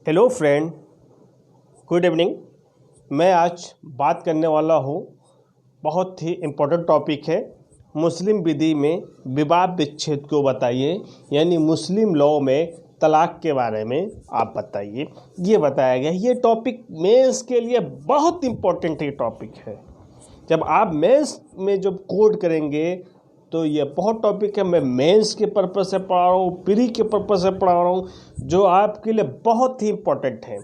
Hello friend, good evening. मैं आज बात करने वाला हूँ, बहुत ही इम्पोर्टेंट टॉपिक है। मुस्लिम विधि में विवाह विच्छेद को बताइए, यानी मुस्लिम लॉ में तलाक के बारे में आप बताइए। ये बताया गया। ये टॉपिक मेंस के लिए बहुत इम्पोर्टेंट ये टॉपिक है। जब आप मेंस में जब कोड करेंगे तो ये बहुत टॉपिक है। मैं मेंस के पर्पज़ से पढ़ा रहा हूँ, प्री के पर्पज़ से पढ़ा रहा हूँ, जो आपके लिए बहुत ही इम्पोर्टेंट है।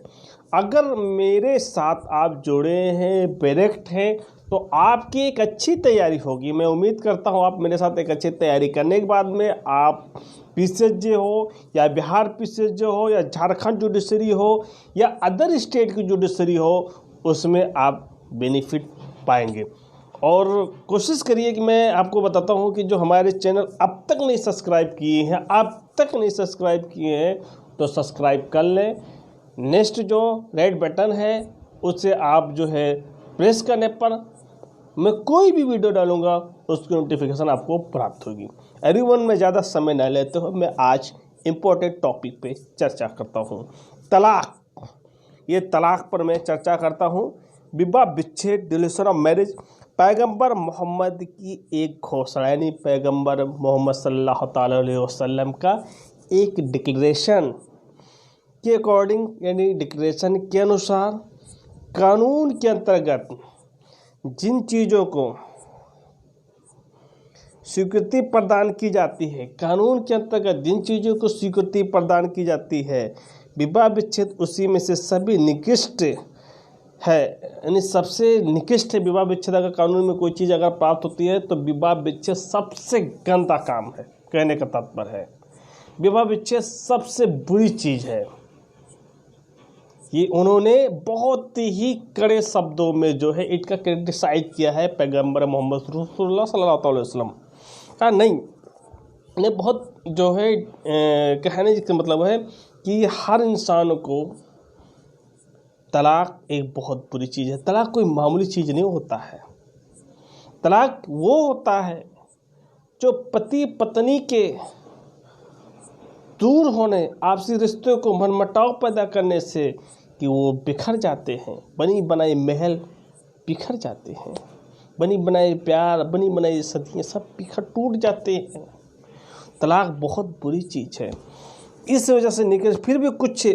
अगर मेरे साथ आप जुड़े हैं, डायरेक्ट हैं, तो आपकी एक अच्छी तैयारी होगी। मैं उम्मीद करता हूँ आप मेरे साथ एक अच्छी तैयारी करने के बाद में आप पीसीएसजे हो या बिहार पीसीएसजे हो या झारखंड जुडिशरी हो या अदर स्टेट की जुडिशरी हो, उसमें आप बेनिफिट पाएंगे। और कोशिश करिए कि मैं आपको बताता हूँ कि जो हमारे चैनल अब तक नहीं सब्सक्राइब किए हैं, तो सब्सक्राइब कर लें। नेक्स्ट जो रेड बटन है उससे आप जो है प्रेस करने पर मैं कोई भी वीडियो डालूंगा उसकी नोटिफिकेशन आपको प्राप्त होगी। एवरीवन, मैं ज़्यादा समय न लेते हुए मैं आज इम्पोर्टेंट टॉपिक पे चर्चा करता हूँ, तलाक। ये तलाक पर मैं चर्चा करता हूँ। विवाह विच्छेद, डिलीशन ऑफ मैरिज, पैगंबर मोहम्मद की एक घोषणा, यानी पैगंबर मोहम्मद सल्लल्लाहु अलैहि वसल्लम का एक डिक्लेरेशन के अकॉर्डिंग, यानी डिक्लेरेशन के अनुसार कानून के अंतर्गत जिन चीज़ों को स्वीकृति प्रदान की जाती है, कानून के अंतर्गत जिन चीज़ों को स्वीकृति प्रदान की जाती है, विवाह विच्छेद उसी में से सभी निकृष्ट है, यानी सबसे निकृष्ट है। विवाह विच्छेद अगर कानून में कोई चीज़ अगर प्राप्त होती है तो विवाह विच्छेद सबसे गंदा काम है। कहने का तात्पर्य है विवाह विच्छेद सबसे बुरी चीज़ है। ये उन्होंने बहुत ही कड़े शब्दों में जो है इसका क्रिटिसाइज किया है पैगंबर मोहम्मद रसूलुल्लाह सल्लल्लाहु अलैहि वसल्लम का। नहीं बहुत जो है कहने का मतलब है कि हर इंसान को तलाक एक बहुत बुरी चीज़ है। तलाक कोई मामूली चीज़ नहीं होता है। तलाक वो होता है जो पति पत्नी के दूर होने, आपसी रिश्तों को मनमुटाव पैदा करने से कि वो बिखर जाते हैं। बनी बनाई महल बिखर जाते हैं, बनी बनाई प्यार, बनी बनाई सदियाँ सब बिखर टूट जाते हैं। तलाक बहुत बुरी चीज़ है। इस वजह से निकल फिर भी कुछ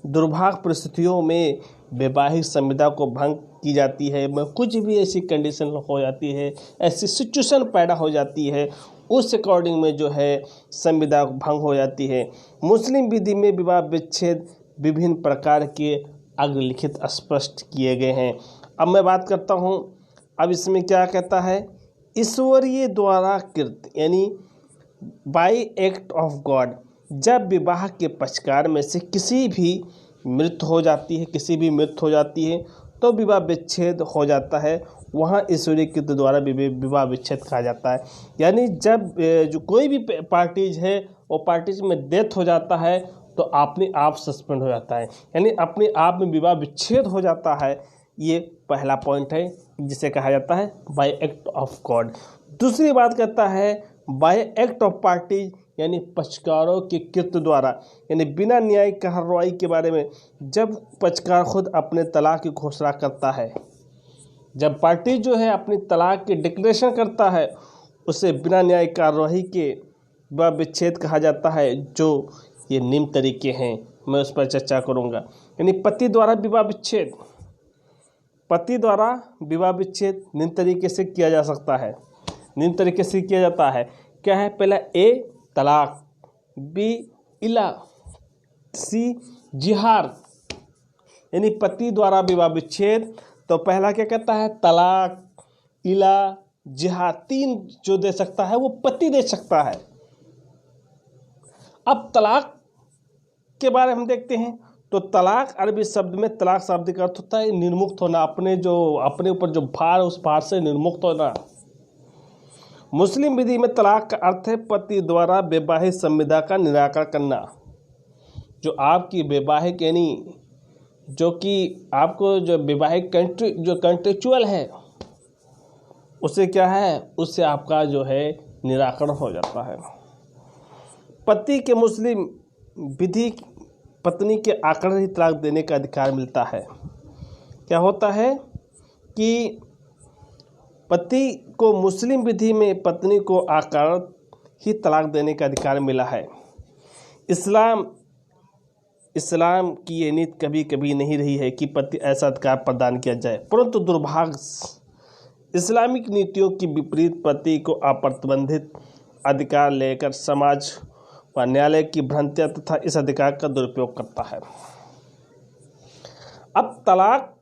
दुर्भाग्य परिस्थितियों में वैवाहिक संविदा को भंग की जाती है। कुछ भी ऐसी कंडीशन हो जाती है, ऐसी सिचुएशन पैदा हो जाती है, उस अकॉर्डिंग में जो है संविदा भंग हो जाती है। मुस्लिम विधि में विवाह विच्छेद विभिन्न प्रकार के अग्रलिखित स्पष्ट किए गए हैं। अब मैं बात करता हूँ, अब इसमें क्या कहता है, ईश्वरीय द्वारा कृत, यानी बाय एक्ट ऑफ गॉड, जब विवाह के पक्षकार में से किसी भी मृत्यु हो जाती है तो विवाह विच्छेद हो जाता है। वहाँ ईश्वरीय कृत द्वारा विवाह विच्छेद कहा जाता है। यानी जब जो कोई भी पार्टीज है वो पार्टीज में डेथ हो जाता है तो अपने आप सस्पेंड हो जाता है, यानी अपने आप में विवाह विच्छेद हो जाता है। ये पहला पॉइंट है जिसे कहा जाता है बाय एक्ट ऑफ गॉड। दूसरी बात कहता है बाय एक्ट ऑफ पार्टीज, यानी पक्षकारों के कृत्य द्वारा, यानी बिना न्यायिक कार्रवाई के बारे में। जब पक्षकार खुद अपने तलाक की घोषणा करता है, जब पार्टी जो है अपनी तलाक की डिक्लेरेशन करता है, उसे बिना न्यायिक कार्रवाई के विवाह विच्छेद कहा जाता है। जो ये निम्न तरीके हैं, मैं उस पर चर्चा करूँगा। यानी पति द्वारा विवाह विच्छेद निम्न तरीके से किया जा सकता है, निम्न तरीके से किया जाता है। क्या है? पहला ए तलाक, बी इला, सी जिहार, यानी पति द्वारा विवाह विच्छेद। तो पहला क्या कहता है? तलाक, इला, जिहार, तीन जो दे सकता है वो पति दे सकता है। अब तलाक के बारे में हम देखते हैं तो तलाक अरबी शब्द में तलाक शब्द का अर्थ होता है निर्मुक्त होना, अपने ऊपर जो भार, उस भार से निर्मुक्त होना। मुस्लिम विधि में तलाक का अर्थ है पति द्वारा वैवाहिक संविदा का निराकरण करना। जो आपकी वैवाहिक, यानी जो कि आपको जो वैवाहिक कंट्रेक्चुअल है, उससे क्या है, उससे आपका जो है निराकरण हो जाता है। पति के मुस्लिम विधि पत्नी के आकर ही तलाक देने का अधिकार मिलता है। क्या होता है कि पति को मुस्लिम विधि में पत्नी को आकर ही तलाक देने का अधिकार मिला है। इस्लाम की ये नीति कभी कभी नहीं रही है कि पति ऐसा अधिकार प्रदान किया जाए, परंतु दुर्भाग्य इस्लामिक नीतियों की विपरीत पति को अप्रतिबंधित अधिकार लेकर समाज व न्यायालय की भ्रांतियां तथा इस अधिकार का दुरुपयोग करता है। अब तलाक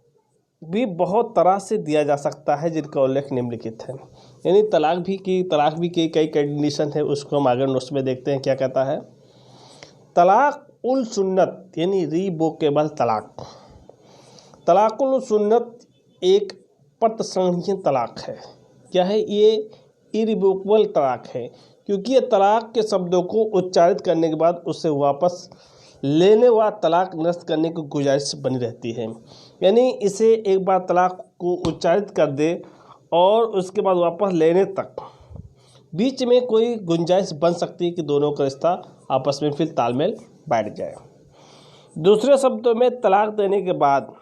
भी बहुत तरह से दिया जा सकता है, जिनका उल्लेख निम्नलिखित है। यानी तलाक भी कई कंडीशन है, उसको हम आगे नोट्स में देखते हैं। क्या कहता है? तलाक उल सुन्नत यानी रिवोकेबल तलाक। तलाकुल सुन्नत एक प्रतिसंहरणीय तलाक है। क्या है ये? इरिवोकेबल तलाक है, क्योंकि ये तलाक के शब्दों को उच्चारित करने के बाद उसे वापस लेने व तलाक निरस्त करने की गुंजाइश बनी रहती है। यानी इसे एक बार तलाक को उच्चारित कर दे और उसके बाद वापस लेने तक बीच में कोई गुंजाइश बन सकती है कि दोनों का रिश्ता आपस में फिर तालमेल बैठ जाए। दूसरे शब्दों में तलाक देने के बाद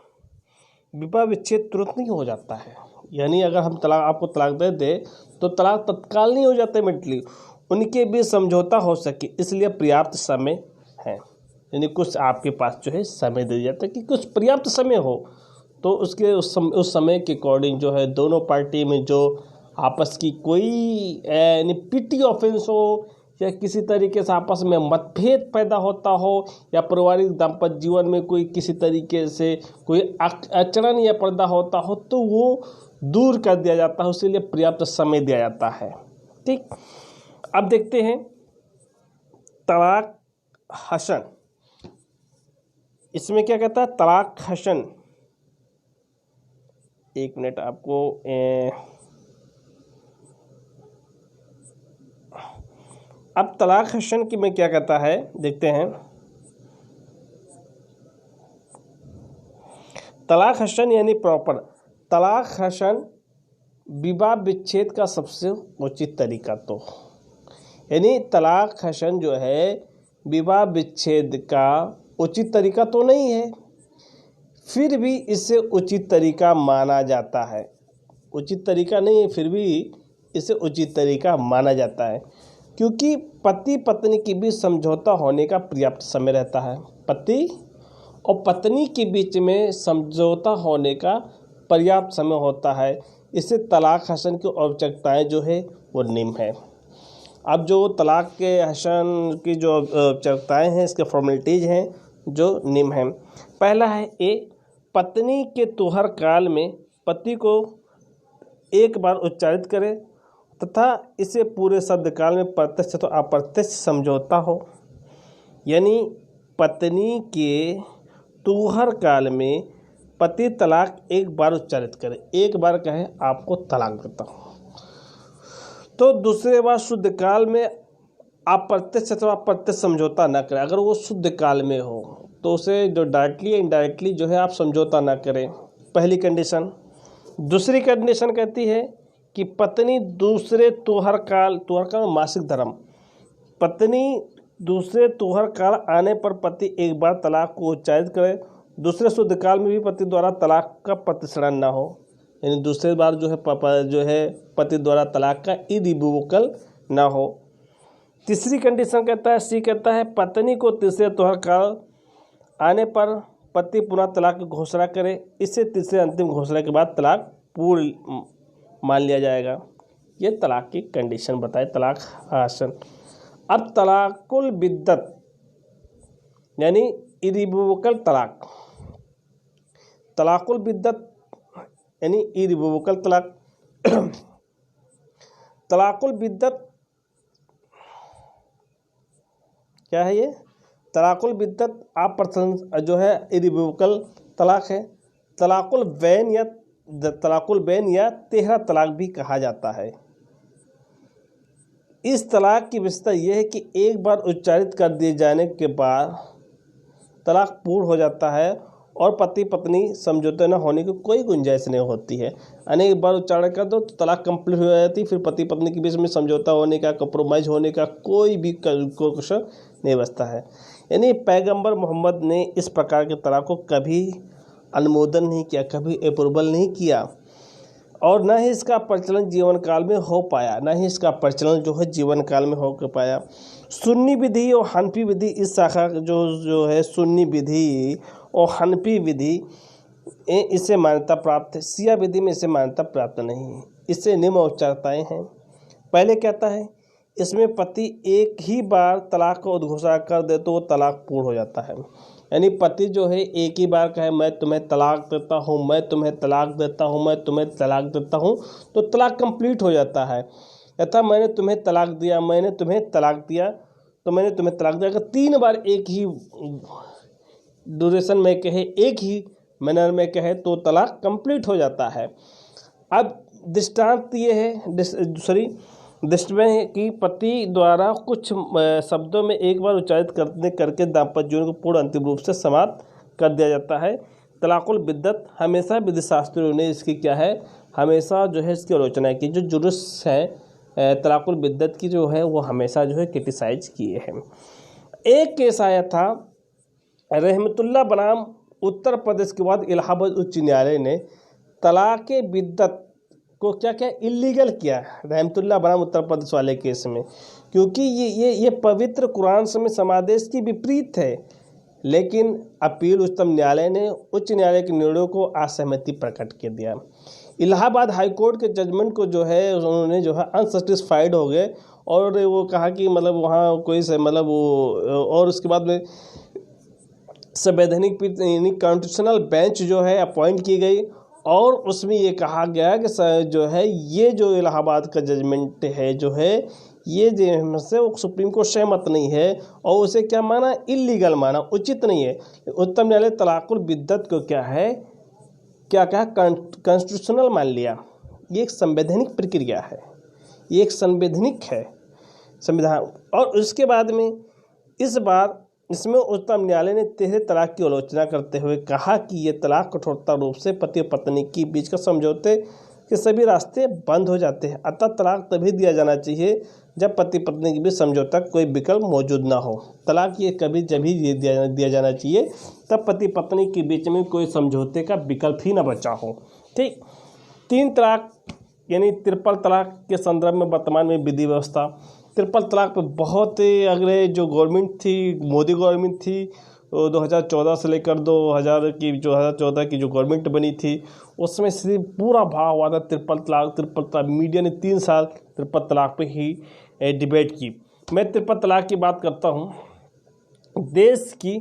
विवाह विच्छेद तुरंत नहीं हो जाता है। यानी अगर हम आपको तलाक दे दे तो तलाक तत्काल नहीं हो जाता इमीडिएटली, उनके बीच समझौता हो सके, इसलिए पर्याप्त समय है। यानी कुछ आपके पास जो है समय दे दिया जाता है कि कुछ पर्याप्त समय हो, तो उस समय के अकॉर्डिंग जो है दोनों पार्टी में जो आपस की कोई यानी पिटी ऑफेंस हो या किसी तरीके से आपस में मतभेद पैदा होता हो या पारिवारिक दाम्पत्य जीवन में कोई किसी तरीके से कोई आचरण या पर्दा होता हो, तो वो दूर कर दिया जाता है, उसी लिए पर्याप्त समय दिया जाता है। ठीक, अब देखते हैं तलाक हसन। इसमें क्या कहता है? तलाक हसन, एक मिनट आपको अब तलाक हसन की में क्या कहता है देखते हैं। तलाक हसन यानी प्रॉपर तलाक हसन विवाह विच्छेद का सबसे उचित तरीका, तो यानी तलाक हसन जो है विवाह विच्छेद का उचित तरीका तो नहीं है, फिर भी इसे उचित तरीका माना जाता है। उचित तरीका नहीं है, फिर भी इसे उचित तरीका माना जाता है, क्योंकि पति पत्नी के बीच समझौता होने का पर्याप्त समय रहता है। पति और पत्नी के बीच में समझौता होने का पर्याप्त समय होता है। इससे तलाक हसन की औपचारिकताएँ जो है वो निम्न है। अब जो तलाक के हसन की जो औपचारिकताएँ हैं, इसके फॉर्मेलिटीज़ हैं जो निम्न हैं। पहला है पत्नी के तुहर काल में पति को एक बार उच्चारित करे तथा इसे पूरे शब्द काल में प्रत्यक्ष तो अप्रत्यक्ष समझौता हो। यानी पत्नी के तुहर काल में पति तलाक एक बार उच्चारित करे, एक बार कहे आपको तलाक देता हूँ, तो दूसरे बार शुद्ध काल में अप्रत्यक्ष अथवा प्रत्यक्ष समझौता न करें। अगर वो शुद्ध काल में हो तो उसे जो डायरेक्टली या इनडायरेक्टली जो है आप समझौता ना करें, पहली कंडीशन। दूसरी कंडीशन कहती है कि पत्नी दूसरे तुहर काल मासिक धर्म, पत्नी दूसरे तुहर काल आने पर पति एक बार तलाक को उच्चारित करे, दूसरे शुद्ध काल में भी पति द्वारा तलाक का प्रतिसरण न हो। यानी दूसरे बार जो है पति द्वारा तलाक का इरिवोकेबल ना हो। तीसरी कंडीशन कहता है सी कहता है पत्नी को तीसरे तुहर काल आने पर पति पुनः तलाक की घोषणा करे, इससे तीसरे अंतिम घोषणा के बाद तलाक पूर्ण मान लिया जाएगा। ये तलाक की कंडीशन बताए तलाक हसन। अब तलाकुल बिद्दत यानी इरिवोकेबल तलाक, तलाकुल बिद्दत यानी इरिवोकेबल तलाक। तलाकुल बिद्दत क्या है? ये तलाकुल बिद्दत आप जो है इरिवोकेबल तलाक है। तलाकुल बैन या तेहरा तलाक भी कहा जाता है। इस तलाक की विशेषता यह है कि एक बार उच्चारित कर दिए जाने के बाद तलाक पूर्ण हो जाता है और पति पत्नी समझौते न होने की कोई गुंजाइश नहीं होती है। यानी एक बार उच्चारण कर दो तो तलाक कंप्लीट हो जाती है, फिर पति पत्नी के बीच में समझौता होने का, कंप्रोमाइज़ होने का कोई भी क्वेश्चन नहीं बचता है। यानी पैगंबर मोहम्मद ने इस प्रकार के तलाक को कभी अनुमोदन नहीं किया, कभी अप्रूवल नहीं किया, और न ही इसका प्रचलन जीवन काल में हो पाया, न ही इसका प्रचलन जो है जीवन काल में हो पाया। सुन्नी विधि और हनफी विधि, इस शाखा जो है सुन्नी विधि और हनफी विधि इससे मान्यता प्राप्त है। शिया विधि में इसे मान्यता प्राप्त नहीं है। इससे निम्न औपचारिकताएँ हैं। पहले कहता है इसमें पति एक ही बार तलाक को उद्घोषणा कर दे तो वो तलाक पूर्ण हो जाता है। यानी पति जो है एक ही बार कहे मैं तुम्हें तलाक देता हूँ, मैं तुम्हें तलाक देता हूँ, मैं तुम्हें तलाक देता हूँ, तो तलाक कंप्लीट हो जाता है। यथा मैंने तुम्हें तलाक दिया, मैंने तुम्हें तलाक दिया, तो मैंने तुम्हें तलाक दिया। अगर 3 बार एक ही ड्यूरेशन में कहे, एक ही मैनर में कहे, तो तलाक कंप्लीट हो जाता है। अब दृष्टांत ये है दृष्टि है कि पति द्वारा कुछ शब्दों में एक बार उच्चारित करके दाम्पत्य जीवन को पूर्ण अंतिम रूप से समाप्त कर दिया जाता है। तलाकुल बिद्दत, हमेशा विधि शास्त्रियों ने इसकी क्या है, हमेशा जो है इसकी आलोचना की। जो जुरुस है तलाकुल बिद्दत की जो है वो हमेशा जो है क्रिटिसाइज किए हैं। एक केस आया था रहमतुल्लाह बनाम उत्तर प्रदेश के बाद इलाहाबाद उच्च न्यायालय ने तलाक बिद्दत को क्या क्या इलीगल किया रहमतुल्लाह बनाम उत्तर प्रदेश वाले केस में, क्योंकि ये पवित्र कुरान में समादेश की विपरीत है। लेकिन अपील उच्चतम न्यायालय ने उच्च न्यायालय के निर्णयों को असहमति प्रकट कर दिया। इलाहाबाद हाईकोर्ट के जजमेंट को जो है उन्होंने जो है अनसेटिस्फाइड हो गए, और वो कहा कि मतलब वहाँ कोई से मतलब वो, और उसके बाद में संवैधानिक कॉन्स्टिट्यूशनल बेंच जो है अपॉइंट की गई, और उसमें ये कहा गया कि जो है ये जो इलाहाबाद का जजमेंट है जो है ये जो से वो सुप्रीम कोर्ट सहमत नहीं है, और उसे क्या माना, इलीगल माना, उचित नहीं है। उच्चतम न्यायालय तलाकुल बिद्दत को क्या है, क्या कहा, कॉन्स्टिट्यूशनल मान लिया। ये एक संवैधानिक प्रक्रिया है, ये एक संवैधानिक है संविधान। और उसके बाद में इस बार इसमें उच्चतम न्यायालय ने 13 तलाक की आलोचना करते हुए कहा कि ये तलाक कठोरता रूप से पति और पत्नी के बीच का समझौते के सभी रास्ते बंद हो जाते हैं। अतः तलाक तभी दिया जाना चाहिए जब पति पत्नी के बीच समझौता कोई विकल्प मौजूद ना हो। तलाक ये कभी जब ही दिया जाना चाहिए तब पति पत्नी के बीच में कोई समझौते का विकल्प ही ना बचा हो। ठीक, 3 तलाक यानी ट्रिपल तलाक के संदर्भ में वर्तमान में विधि व्यवस्था, ट्रिपल तलाक पर बहुत अगले जो गवर्नमेंट थी, मोदी गवर्नमेंट थी, 2014 से लेकर 2014 की जो गवर्नमेंट बनी थी उसमें सिर्फ पूरा भाव हुआ था ट्रिपल तलाक। मीडिया ने 3 साल ट्रिपल तलाक पे ही डिबेट की। मैं ट्रिपल तलाक की बात करता हूँ। देश की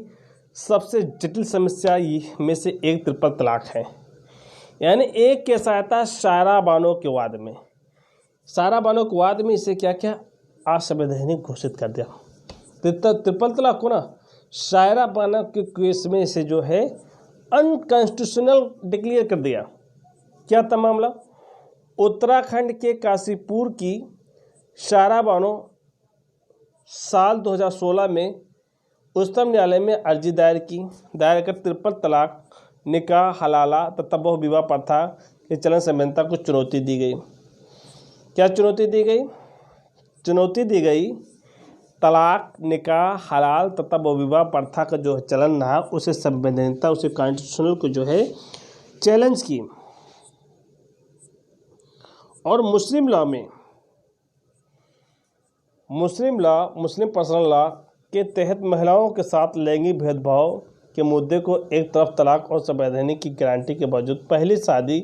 सबसे जटिल समस्या में से एक ट्रिपल तलाक है। यानी एक केस आया था शायरा बानो के वाद में, सारा बानो के वाद में इसे क्या क्या असंवैधानिक घोषित कर दिया। ट्रिपल तलाक को ना शायरा बानो के केस में इसे जो है अनकॉन्स्टिट्यूशनल डिक्लेयर कर दिया। क्या था मामला, उत्तराखंड के काशीपुर की शायरा बानो साल 2016 में उच्चतम न्यायालय में अर्जी दायर कर ट्रिपल तलाक, निकाह हलाला तथा बहु विवाह प्रथा के चलन संबंधता को चुनौती दी गई। क्या चुनौती दी गई? चुनौती दी गई तलाक, निकाह हलाल तथा बहु विवाह प्रथा का जो चलन रहा उसे संवैधानिकता, उसे कॉन्स्टिट्यूशनल को जो है चैलेंज की। और मुस्लिम लॉ में मुस्लिम पर्सनल लॉ के तहत महिलाओं के साथ लैंगिक भेदभाव के मुद्दे को एक तरफ तलाक और संवैधानिक की गारंटी के बावजूद पहली शादी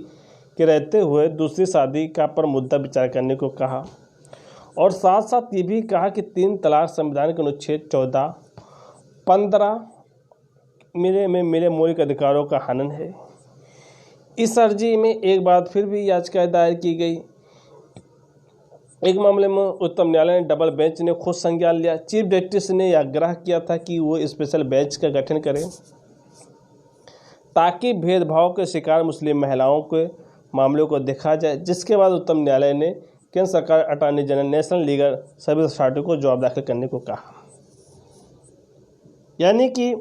के रहते हुए दूसरी शादी का पर मुद्दा विचार करने को कहा, और साथ साथ ये भी कहा कि 3 तलाक संविधान के अनुच्छेद 14, 15 मेरे मौलिक अधिकारों का हनन है। इस अर्जी में एक बार फिर भी याचिका दायर की गई। एक मामले में उच्चतम न्यायालय ने डबल बेंच ने खुद संज्ञान लिया। चीफ जस्टिस ने यह आग्रह किया था कि वो स्पेशल बेंच का गठन करें ताकि भेदभाव के शिकार मुस्लिम महिलाओं के मामलों को देखा जाए, जिसके बाद उच्चतम न्यायालय ने केंद्र सरकार, attorney general, national legal service authority को जवाब दाखिल करने को कहा। यानी कि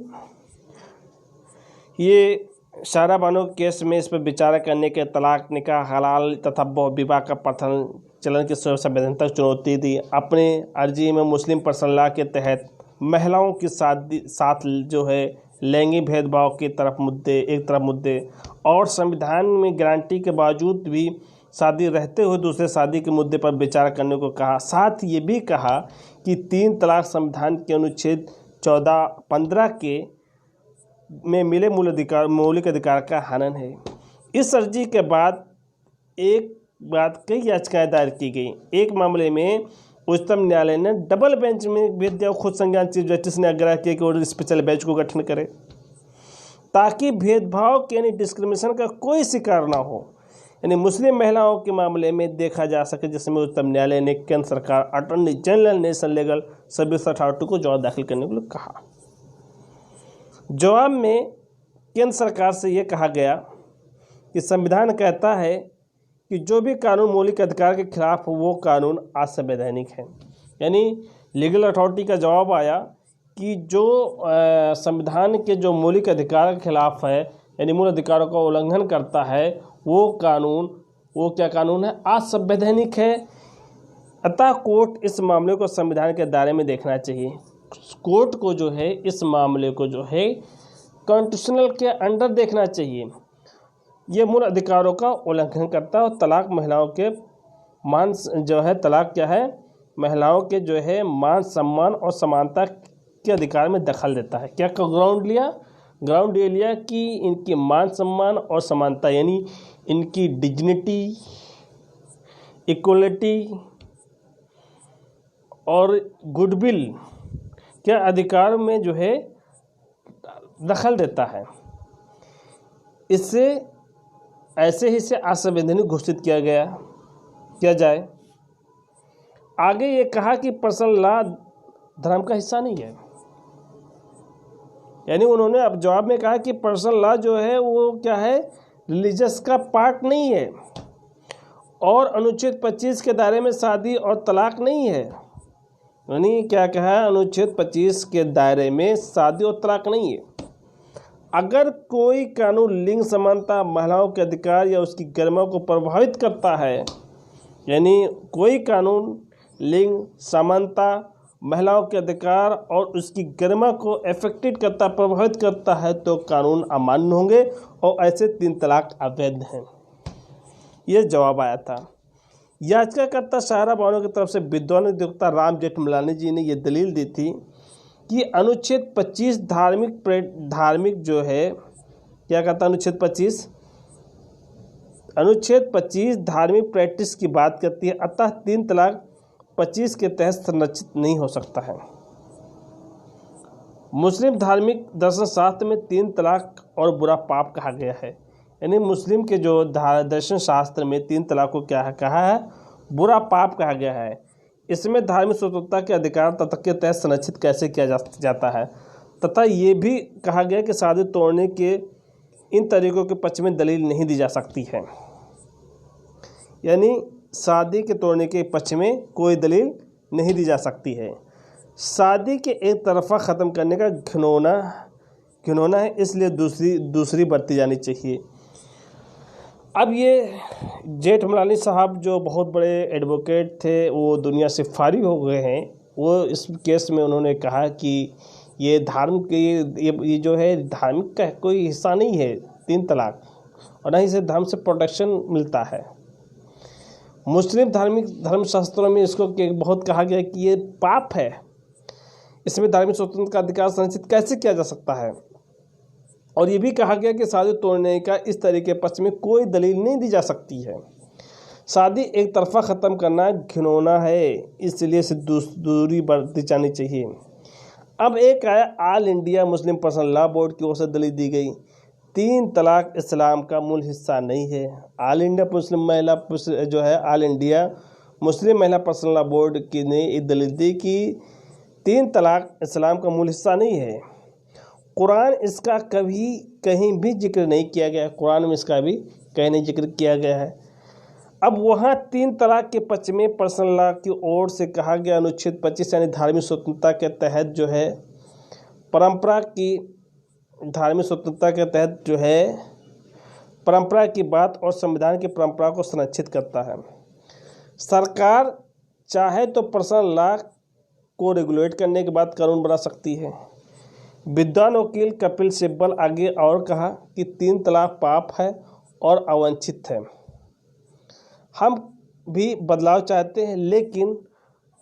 ये शायरा बानो केस में इस पर विचार करने के तलाक, निकाह हलाल तथा बहु विवाह का प्रथम चलन की संवैधानिकता चुनौती दी। अपने अर्जी में मुस्लिम पर्सनल लॉ के तहत महिलाओं के साथ जो है लैंगिक भेदभाव के तरफ मुद्दे और संविधान में गारंटी के बावजूद भी शादी रहते हुए दूसरे शादी के मुद्दे पर विचार करने को कहा। साथ ये भी कहा कि 3 तलाक संविधान के अनुच्छेद 14-15 के में मिले मौलिक अधिकार का हनन है। इस अर्जी के बाद कई याचिकाएं दायर की गई। एक मामले में उच्चतम न्यायालय ने डबल बेंच में भेज दिया। खुद संज्ञान चीफ जस्टिस ने आग्रह किया कि वो स्पेशल बेंच को गठन करे ताकि भेदभाव के यानी डिस्क्रिमिनेशन का कोई शिकार ना हो। यानी मुस्लिम महिलाओं के मामले में देखा जा सके, जिसमें उच्चतम न्यायालय ने केंद्र सरकार, attorney general, national legal service authority को जवाब दाखिल करने के लिए कहा। जवाब में केंद्र सरकार से यह कहा गया कि संविधान कहता है कि जो भी कानून मौलिक अधिकार के खिलाफ हो वो कानून असंवैधानिक है। यानी लीगल अथॉरिटी का जवाब आया कि जो संविधान के जो मौलिक अधिकार के खिलाफ है, यानी मूल अधिकारों का उल्लंघन करता है, वो क्या कानून है? असंवैधानिक है। अतः कोर्ट इस मामले को संविधान के दायरे में देखना चाहिए। कोर्ट को जो है इस मामले को जो है कॉन्स्टिट्यूशनल के अंडर देखना चाहिए। ये मूल अधिकारों का उल्लंघन करता है और तलाक महिलाओं के तलाक क्या है? महिलाओं के जो है मान सम्मान और समानता के अधिकार में दखल देता है। क्या ग्राउंड ये लिया कि इनकी मान सम्मान और समानता यानी इनकी डिग्निटी, इक्वलिटी और गुडविल के अधिकार में जो है दखल देता है। ऐसे ही से असंवैधानिक घोषित किया जाए। आगे ये कहा कि पर्सनल लॉ धर्म का हिस्सा नहीं है। यानी उन्होंने अब जवाब में कहा कि पर्सनल लॉ जो है वो क्या है? रिलीजियस का पार्ट नहीं है और अनुच्छेद 25 के दायरे में शादी और तलाक नहीं है। यानी क्या कहा? अनुच्छेद 25 के दायरे में शादी और तलाक नहीं है। अगर कोई कानून लिंग समानता, महिलाओं के अधिकार या उसकी गरिमा को प्रभावित करता है, यानी कोई कानून लिंग समानता, महिलाओं के अधिकार और उसकी गरिमा को प्रभावित करता है तो कानून अमान्य होंगे और ऐसे 3 तलाक अवैध हैं। ये जवाब आया था। याचिकाकर्ता सायरा बानो की तरफ से विद्वान अधिवक्ता राम जेठमलानी जी ने ये दलील दी थी कि अनुच्छेद 25 धार्मिक जो है क्या कहता है? अनुच्छेद 25 धार्मिक प्रैक्टिस की बात करती है। अतः 3 तलाक 25 के तहत संरक्षित नहीं हो सकता है। मुस्लिम धार्मिक दर्शन शास्त्र में 3 तलाक और बुरा पाप कहा गया है। यानी मुस्लिम के जो दर्शन शास्त्र में 3 तलाक को क्या कहा है? बुरा पाप कहा गया है। इसमें धार्मिक स्वतंत्रता के अधिकार तत्व के तहत संरक्षित कैसे किया जाता है तथा ये भी कहा गया कि शादी तोड़ने के इन तरीकों के पक्ष में दलील नहीं दी जा सकती है। यानी शादी के तोड़ने के पक्ष में कोई दलील नहीं दी जा सकती है। शादी के एक तरफा ख़त्म करने का घिनौना है, इसलिए दूसरी बरती जानी चाहिए। अब ये जेठमलानी साहब जो बहुत बड़े एडवोकेट थे, वो दुनिया से फारिग हो गए हैं। वो इस केस में उन्होंने कहा कि ये ये जो है धार्मिक का कोई हिस्सा नहीं है 3 तलाक, और न ही इसे धर्म से प्रोटेक्शन मिलता है। मुस्लिम धर्मशास्त्रों में इसको बहुत कहा गया कि ये पाप है, इसमें धार्मिक स्वतंत्रता का अधिकार संरक्षित कैसे किया जा सकता है। और ये भी कहा गया कि शादी तोड़ने का इस तरह के पक्ष में कोई दलील नहीं दी जा सकती है। शादी एक तरफा ख़त्म करना घिनौना है, इसलिए इसे दूरी बरती जानी चाहिए। अब एक आया all India Muslim personal law board की ओर से दलील दी गई 3 तलाक इस्लाम का मूल हिस्सा नहीं है। ऑल इंडिया मुस्लिम महिला पर्सनल लॉ बोर्ड की ने एक दलील दी कि 3 तलाक इस्लाम का मूल हिस्सा नहीं है। कुरान इसका कभी कहीं भी जिक्र नहीं किया गया। कुरान में इसका भी कहीं नहीं जिक्र किया गया है। अब वहाँ 3 तलाक के पक्ष में पर्सनल लॉ की ओर से कहा गया अनुच्छेद 25 यानी धार्मिक स्वतंत्रता के तहत जो है परंपरा की बात और संविधान की परंपरा को संरक्षित करता है। सरकार चाहे तो पर्सनल लॉ को रेगुलेट करने के बाद कानून बना सकती है। विद्वान वकील कपिल सिब्बल आगे और कहा कि 3 तलाक पाप है और अवांछित है। हम भी बदलाव चाहते हैं, लेकिन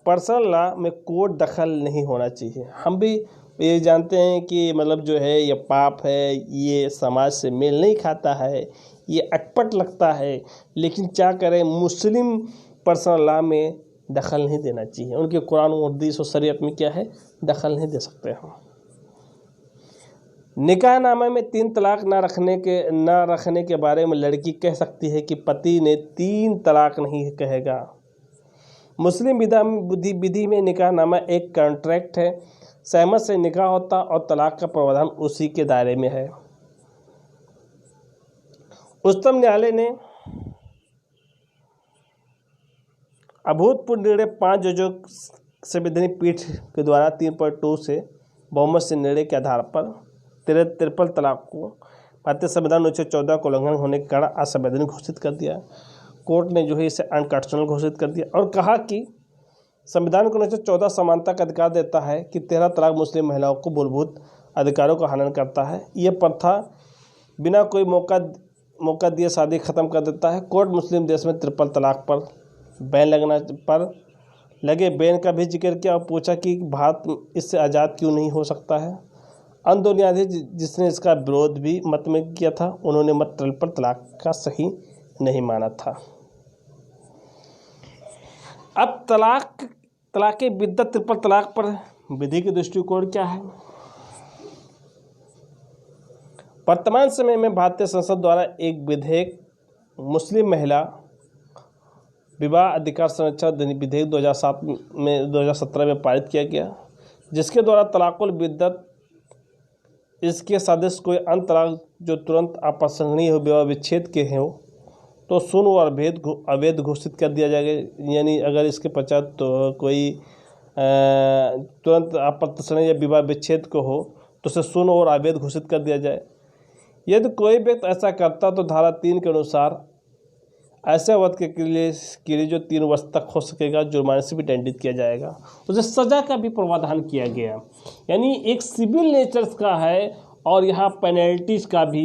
पर्सनल लॉ में कोर्ट दखल नहीं होना चाहिए। हम भी ये जानते हैं कि मतलब जो है ये पाप है, ये समाज से मेल नहीं खाता है, ये अटपट लगता है, लेकिन क्या करें, मुस्लिम पर्सनल लॉ में दखल नहीं देना चाहिए। उनके कुरान और हदीस और शरीयत में क्या है, दखल नहीं दे सकते हम। निकाहनामे में 3 तलाक ना रखने के बारे में लड़की कह सकती है कि पति ने 3 तलाक नहीं कहेगा। मुस्लिम विधि में निकाहनामा एक कॉन्ट्रैक्ट है, सहमत से निकाह होता और तलाक का प्रावधान उसी के दायरे में है। उच्चतम न्यायालय ने अभूतपूर्व निर्णय 5 जजों संवैधानिक पीठ के द्वारा 3.2 से बहुमत से निर्णय के आधार पर ट्रिपल तलाक को भारतीय संविधान 1914 को उल्लंघन होने के कारण असंवैधानिक घोषित कर दिया। कोर्ट ने जो है इसे अनकॉन्स्टिट्यूशनल घोषित कर दिया और कहा कि संविधान को 1914 समानता का अधिकार देता है कि 13 तलाक मुस्लिम महिलाओं को मूलभूत अधिकारों का हनन करता है। ये प्रथा बिना कोई मौका दिए शादी खत्म कर देता है। कोर्ट मुस्लिम देश में ट्रिपल तलाक पर बैन लगे बैन का भी जिक्र किया और पूछा कि भारत इससे आज़ाद क्यों नहीं हो सकता है। अन्य 2 न्यायाधीश जिसने इसका विरोध भी मत में किया था, उन्होंने मत ट्रिपल तलाक का सही नहीं माना था। अब तलाक बिद्दत ट्रिपल तलाक पर विधि के दृष्टिकोण क्या है। वर्तमान समय में भारतीय संसद द्वारा एक विधेयक मुस्लिम महिला विवाह अधिकार संरक्षण विधेयक 2017 में पारित किया गया, जिसके द्वारा तलाकुल बिद्दत इसके सदस्य कोई अन्य तलाक जो तुरंत अप्रशंसनीय हो, विवाह विच्छेद के हो, तो शून्य और अवैध घोषित कर दिया जाएगा। यानी अगर इसके पश्चात तो कोई तुरंत अप्रशंसनीय या विवाह विच्छेद को हो तो उसे शून्य और अवैध घोषित कर दिया जाए। यदि कोई व्यक्ति ऐसा करता तो धारा 3 के अनुसार ऐसे अवध के लिए जो 3 वर्ष तक हो सकेगा, जुर्माने से भी दंडित किया जाएगा। उसे सजा का भी प्रावधान किया गया। यानी एक सिविल नेचर का है और यहाँ पेनल्टीज का भी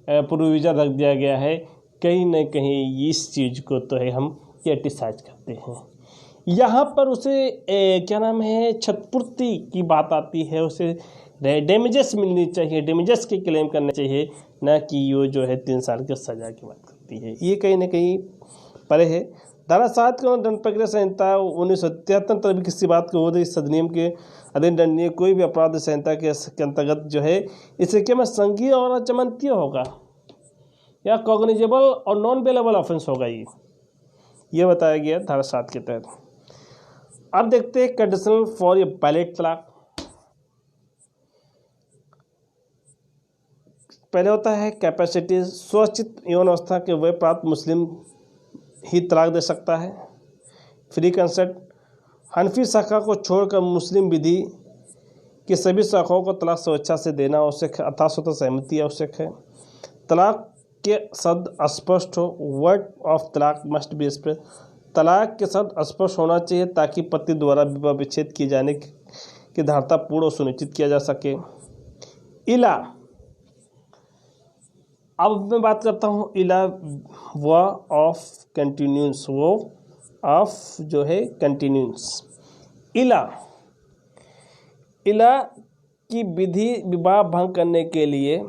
प्रोविजन रख दिया गया है। कहीं न कहीं इस चीज़ को तो है हम क्रिटिसाइज करते हैं। यहाँ पर उसे क्या नाम है, क्षतिपूर्ति की बात आती है, उसे डैमेजेस मिलनी चाहिए, डैमेजेस की क्लेम करना चाहिए, न कि ये जो है 3 साल की सज़ा की बात करती है। ये कहीं ना कहीं परे है। धारा 7 के दंड प्रक्रिया संहिता 1973 भी किसी बात को हो इस अधिनियम के अधीन दंडनीय कोई भी अपराध संहिता के अंतर्गत जो है इसे क्या में संज्ञेय और अचमंतीय होगा या कॉग्निजेबल और नॉन बेलेबल ऑफेंस होगा। ये बताया गया धारा 7 के तहत। अब देखते हैं कंडीशनल फॉर ए वैलिड तलाक। पहले होता है कैपेसिटी, स्वचित यौन अवस्था के वह प्राप्त मुस्लिम ही तलाक दे सकता है। फ्री कंसेंट, हनफी शाखा को छोड़कर मुस्लिम विधि की सभी शाखाओं को तलाक स्वेच्छा से देना आवश्यक है, अर्थात स्वतः सहमति आवश्यक है। तलाक के शब्द स्पष्ट हो, वर्ड ऑफ तलाक मस्ट बी एक्सप्रेस। तलाक के शब्द स्पष्ट होना चाहिए ताकि पति द्वारा विवाह विच्छेद किए जाने की धारता पूर्ण और सुनिश्चित किया जा सके। इला, अब मैं बात करता हूँ इला व ऑफ कंटिन्यूंस, वो ऑफ जो है कंटिन्यूंस। इला की विधि विवाह भंग करने के लिए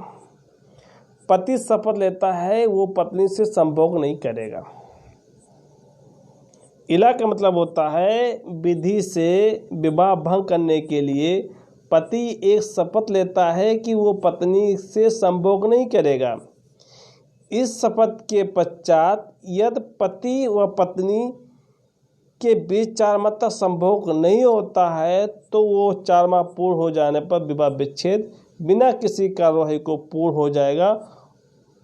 पति शपथ लेता है वो पत्नी से संभोग नहीं करेगा। इला का मतलब होता है विधि से विवाह भंग करने के लिए पति एक शपथ लेता है कि वो पत्नी से संभोग नहीं करेगा। इस शपथ के पश्चात यदि पति व पत्नी के बीच 4 माह तक संभोग नहीं होता है तो वो 4 माह पूर्ण हो जाने पर विवाह विच्छेद बिना किसी कार्यवाही को पूर्ण हो जाएगा।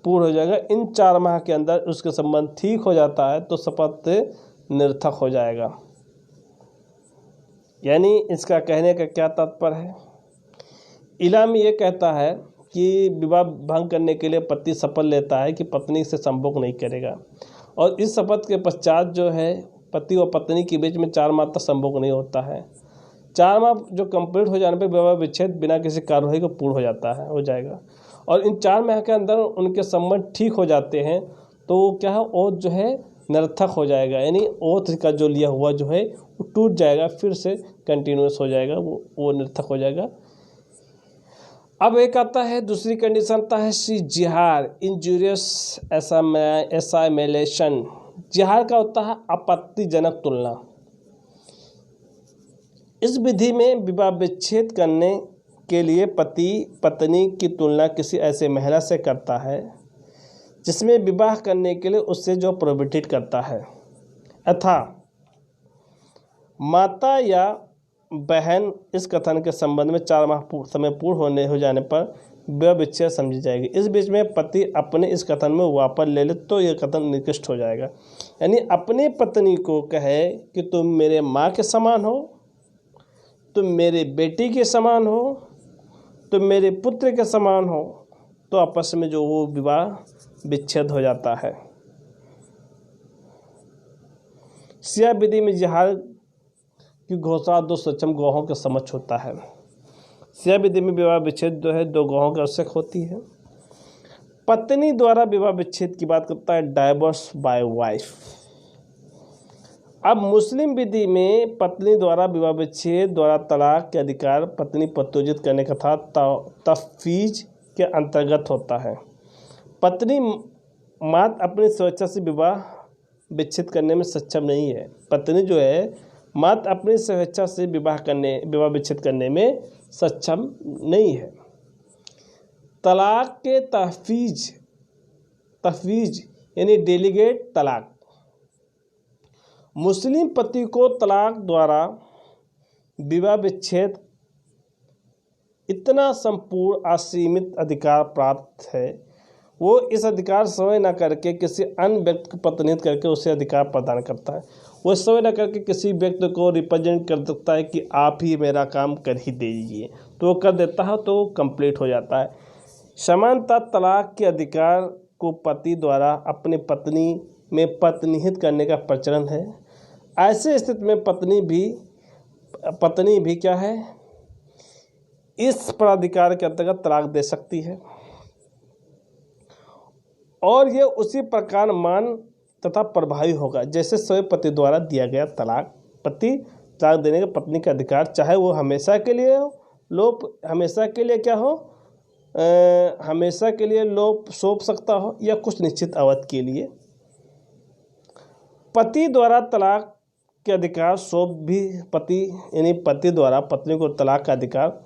इन 4 माह के अंदर उसके संबंध ठीक हो जाता है तो शपथ निरर्थक हो जाएगा। यानी इसका कहने का क्या तात्पर्य है, इला में ये कहता है कि विवाह भंग करने के लिए पति शपथ लेता है कि पत्नी से संभोग नहीं करेगा और इस शपथ के पश्चात जो है पति और पत्नी के बीच में 4 माह तक संभोग नहीं होता है 4 माह जो कंप्लीट हो जाने पर विवाह विच्छेद बिना किसी कार्यवाही को पूर्ण हो जाएगा। और इन 4 माह के अंदर उनके संबंध ठीक हो जाते हैं तो वो क्या है, ओथ जो है निरर्थक हो जाएगा, यानी ओथ का जो लिया हुआ जो है वो टूट जाएगा, फिर से कंटिन्यूस हो जाएगा, वो निरर्थक हो जाएगा। अब एक आता है दूसरी कंडीशन आता है सी जिहार, इंजूरियस एसाइमेलेशन। जिहार का होता है आपत्तिजनक तुलना। इस विधि में विवाह विच्छेद करने के लिए पति पत्नी की तुलना किसी ऐसे महिला से करता है जिसमें विवाह करने के लिए उससे जो प्रोहिबिटेड करता है, अथा माता या बहन इस कथन के संबंध में 4 माह समय पूर्ण हो जाने पर विवाह विच्छेद समझी जाएगी। इस बीच में पति अपने इस कथन में वापस ले ले तो यह कथन निकृष्ट हो जाएगा। यानी अपनी पत्नी को कहे कि तुम मेरे माँ के समान हो, तुम मेरे बेटी के समान हो, तुम मेरे पुत्र के समान हो, तो आपस में जो वो विवाह विच्छेद हो जाता है। सिया विधि में जिहार की घोषणा 2 सक्षम गवाहों के समक्ष होता है। सिया विधि में विवाह विच्छेद जो है 2 गवाहों की आवश्यक होती है। पत्नी द्वारा विवाह विच्छेद की बात करता है डाइवोर्स बाय वाइफ। अब मुस्लिम विधि में पत्नी द्वारा विवाह विच्छेद द्वारा तलाक के अधिकार पत्नी प्रत्योजित करने का था तफवीज के अंतर्गत होता है। पत्नी मात्र अपनी स्वेच्छा से विवाह विच्छेद करने में सक्षम नहीं है। पत्नी जो है मात्र अपनी स्वेच्छा से विवाह विच्छेद करने में सक्षम नहीं है। तलाक के तफवीज यानी डेलीगेट तलाक। मुस्लिम पति को तलाक द्वारा विवाह विच्छेद इतना संपूर्ण असीमित अधिकार प्राप्त है, वो इस अधिकार समय न करके किसी अन्य व्यक्ति को प्रतिनिधित्व करके उसे अधिकार प्रदान करता है। वो समय न करके किसी व्यक्ति को रिप्रेजेंट कर सकता है कि आप ही मेरा काम कर ही दीजिए, तो वो कर देता है, तो वो कंप्लीट हो जाता है। समानता तलाक के अधिकार को पति द्वारा अपनी पत्नी में प्रतिनिधित्व करने का प्रचलन है। ऐसे स्थिति में पत्नी भी क्या है, इस प्राधिकार के अंतर्गत तलाक दे सकती है और ये उसी प्रकार मान तथा प्रभावी होगा जैसे स्वयं पति द्वारा दिया गया तलाक। पति तलाक देने का पत्नी का अधिकार, चाहे वो हमेशा के लिए लोप हमेशा के लिए क्या हो, हमेशा के लिए लोप सौंप सकता हो या कुछ निश्चित अवधि के लिए। पति द्वारा तलाक के अधिकार सौंप भी पति द्वारा पत्नी को तलाक का अधिकार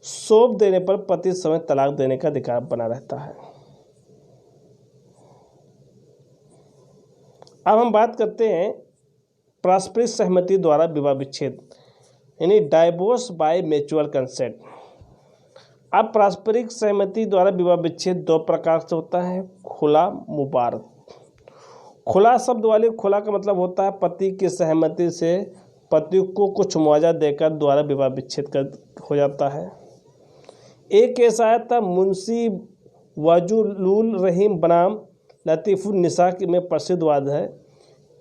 सौंप देने पर पति समय तलाक देने का अधिकार बना रहता है। अब हम बात करते हैं पारस्परिक सहमति द्वारा विवाह विच्छेद यानी डाइवोर्स बाय म्यूचुअल कंसेंट। अब पारस्परिक सहमति द्वारा विवाह विच्छेद 2 प्रकार से होता है, खुला मुबारक। खुला शब्द वाले खुला का मतलब होता है पति की सहमति से पति को कुछ मुआवजा देकर द्वारा विवाह विच्छेद हो जाता है। एक ऐसा आया था मुंशी वजुलुल रहीम बनाम लतीफुन निसा में प्रसिद्ध वाद है।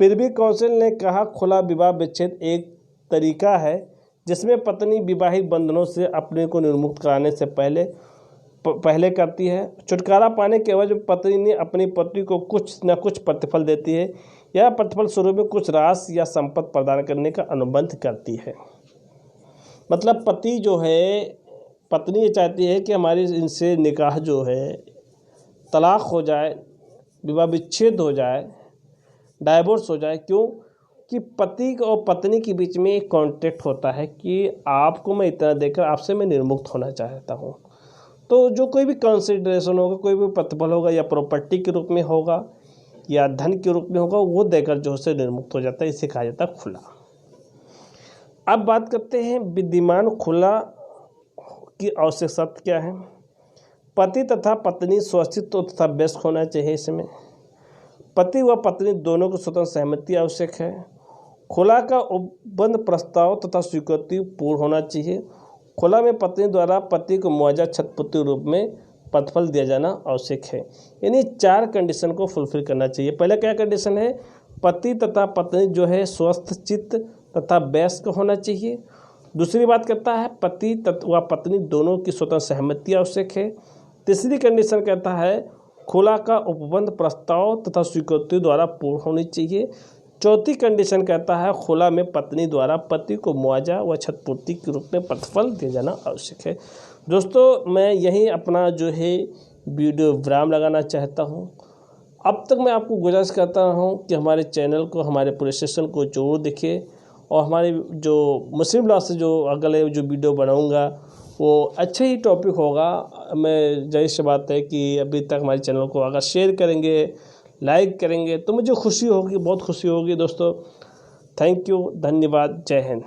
प्रिवी काउंसिल ने कहा खुला विवाह विच्छेद एक तरीका है जिसमें पत्नी विवाहिक बंधनों से अपने को निर्मुक्त कराने से पहले करती है। छुटकारा पाने के एवज पत्नी ने अपनी पति को कुछ न कुछ प्रतिफल देती है या प्रतिफल स्वरूप में कुछ राशि या संपत्ति प्रदान करने का अनुबंध करती है। मतलब पति जो है, पत्नी ये चाहती है कि हमारी इनसे निकाह जो है तलाक हो जाए, विवाह विच्छेद हो जाए, डाइवोर्स हो जाए। क्यों कि पति और पत्नी के बीच में एक कॉन्ट्रैक्ट होता है कि आपको मैं इतना देकर आपसे मैं निर्मुक्त होना चाहता हूँ। तो जो कोई भी कंसिडरेशन होगा, कोई भी प्रतिफल होगा, या प्रॉपर्टी के रूप में होगा या धन के रूप में होगा, वो देकर जो से निर्मुक्त हो जाता है। इसे कहा जाता है खुला। अब बात करते हैं विद्यमान खुला की आवश्यक शर्त क्या है। पति तथा पत्नी स्वस्तित्व तथा व्यस्क होना चाहिए। इसमें पति व पत्नी दोनों को स्वतंत्र सहमति आवश्यक है। खुला का उपबंध प्रस्ताव तथा स्वीकृति पूर्ण होना चाहिए। खुला में पत्नी द्वारा पति को मुआवजा क्षतिपूर्ति रूप में प्रतिफल दिया जाना आवश्यक है। यानी 4 कंडीशन को फुलफिल करना चाहिए। पहला क्या कंडीशन है, पति तथा पत्नी जो है स्वस्थ चित्त तथा व्यस्क होना चाहिए। दूसरी बात कहता है पति व पत्नी दोनों की स्वतंत्र सहमति आवश्यक है। तीसरी कंडीशन कहता है खुला का उपबंध प्रस्ताव तथा स्वीकृति द्वारा पूर्ण होनी चाहिए। चौथी कंडीशन कहता है खुला में पत्नी द्वारा पति को मुआवजा व क्षतिपूर्ति के रूप में प्रतिफल दिया जाना आवश्यक है। दोस्तों, मैं यही अपना जो है वीडियो विराम लगाना चाहता हूँ। अब तक मैं आपको गुजारिश करता हूँ कि हमारे चैनल को, हमारे पूरे सेशन को जरूर देखिए और हमारे जो मुस्लिम लॉ से जो अगले जो वीडियो बनाऊँगा वो अच्छे ही टॉपिक होगा। मैं जाहिर सी बात है कि अभी तक हमारे चैनल को अगर शेयर करेंगे, लाइक करेंगे तो मुझे खुशी होगी, बहुत खुशी होगी। दोस्तों, थैंक यू, धन्यवाद, जय हिंद।